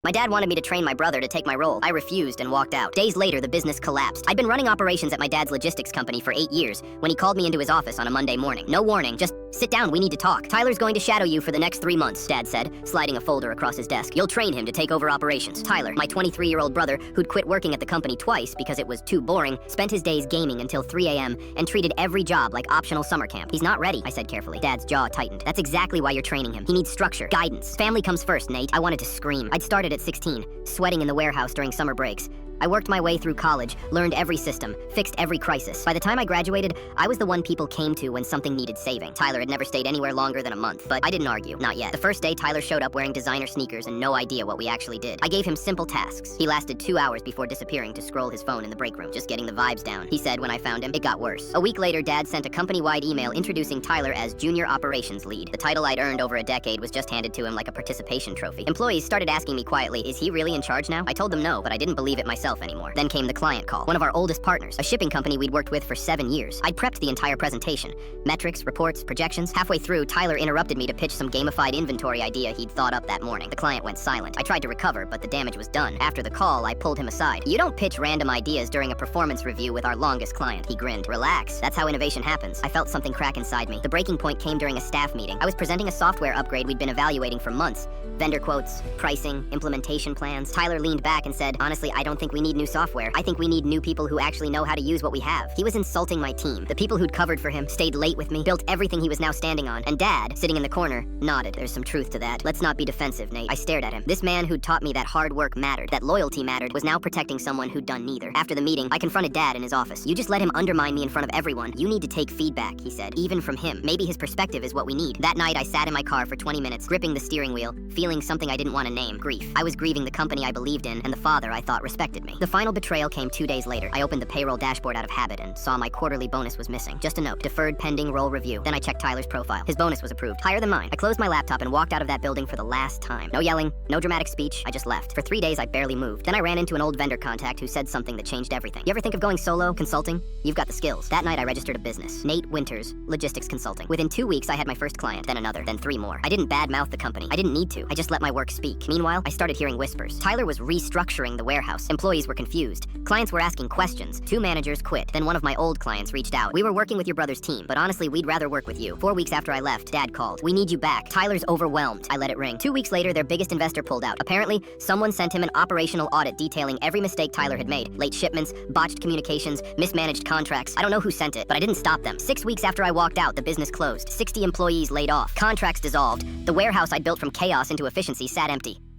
My dad wanted me to train my brother to take my role. I refused and walked out. Days later, the business collapsed. I'd been running operations at my dad's logistics company for 8 years when he called me into his office on a Monday morning. No warning, just sit down, we need to talk. Tyler's going to shadow you for the next 3 months, Dad said, sliding a folder across his desk. You'll train him to take over operations. Tyler, my 23-year-old brother, who'd quit working at the company twice because it was too boring, spent his days gaming until 3 a.m. and treated every job like optional summer camp. He's not ready, I said carefully. Dad's jaw tightened. That's exactly why you're training him. He needs structure, guidance. Family comes first, Nate. I wanted to scream. I'd started at 16. Sweating in the warehouse during summer breaks. I worked my way through college, learned every system, fixed every crisis. By the time I graduated, I was the one people came to when something needed saving. Tyler had never stayed anywhere longer than a month, but I didn't argue, not yet. The first day, Tyler showed up wearing designer sneakers and no idea what we actually did. I gave him simple tasks. He lasted 2 hours before disappearing to scroll his phone in the break room, just getting the vibes down. He said when I found him, it got worse. A week later, Dad sent a company-wide email introducing Tyler as Junior Operations Lead. The title I'd earned over a decade was just handed to him like a participation trophy. Employees started asking me quietly, is he really in charge now? I told them no, but I didn't believe it myself anymore. Then came the client call. One of our oldest partners, a shipping company we'd worked with for 7 years. I'd prepped the entire presentation. Metrics, reports, projections. Halfway through, Tyler interrupted me to pitch some gamified inventory idea he'd thought up that morning. The client went silent. I tried to recover, but the damage was done. After the call, I pulled him aside. You don't pitch random ideas during a performance review with our longest client. He grinned. Relax. That's how innovation happens. I felt something crack inside me. The breaking point came during a staff meeting. I was presenting a software upgrade we'd been evaluating for months. Vendor quotes, pricing, implementation plans. Tyler leaned back and said, honestly, I don't think we need new software. I think we need new people who actually know how to use what we have. He was insulting my team. The people who'd covered for him, stayed late with me, built everything he was now standing on. And Dad, sitting in the corner, nodded. There's some truth to that. Let's not be defensive, Nate. I stared at him. This man who'd taught me that hard work mattered, that loyalty mattered, was now protecting someone who'd done neither. After the meeting, I confronted Dad in his office. You just let him undermine me in front of everyone. You need to take feedback, he said, even from him. Maybe his perspective is what we need. That night, I sat in my car for 20 minutes, gripping the steering wheel, feeling something I didn't want to name, grief. I was grieving the company I believed in and the father I thought respected me. The final betrayal came 2 days later. I opened the payroll dashboard out of habit and saw my quarterly bonus was missing. Just a note, deferred pending role review. Then I checked Tyler's profile. His bonus was approved, higher than mine. I closed my laptop and walked out of that building for the last time. No yelling, no dramatic speech, I just left. For 3 days, I barely moved. Then I ran into an old vendor contact who said something that changed everything. You ever think of going solo, consulting? You've got the skills. That night, I registered a business. Nate Winters, Logistics Consulting. Within 2 weeks, I had my first client, then another, then 3 more. I didn't badmouth the company. I didn't need to. I just let my work speak. Meanwhile, I started hearing whispers. Tyler was restructuring the warehouse. Employees were confused. Clients were asking questions. 2 managers quit. Then one of my old clients reached out. We were working with your brother's team, but honestly, we'd rather work with you. 4 weeks after I left, Dad called. We need you back. Tyler's overwhelmed. I let it ring. 2 weeks later, their biggest investor pulled out. Apparently, someone sent him an operational audit detailing every mistake Tyler had made. Late shipments, botched communications, mismanaged contracts. I don't know who sent it, but I didn't stop them. 6 weeks after I walked out, the business closed. 60 employees laid off. Contracts dissolved. The warehouse I'd built from chaos into efficiency sat empty.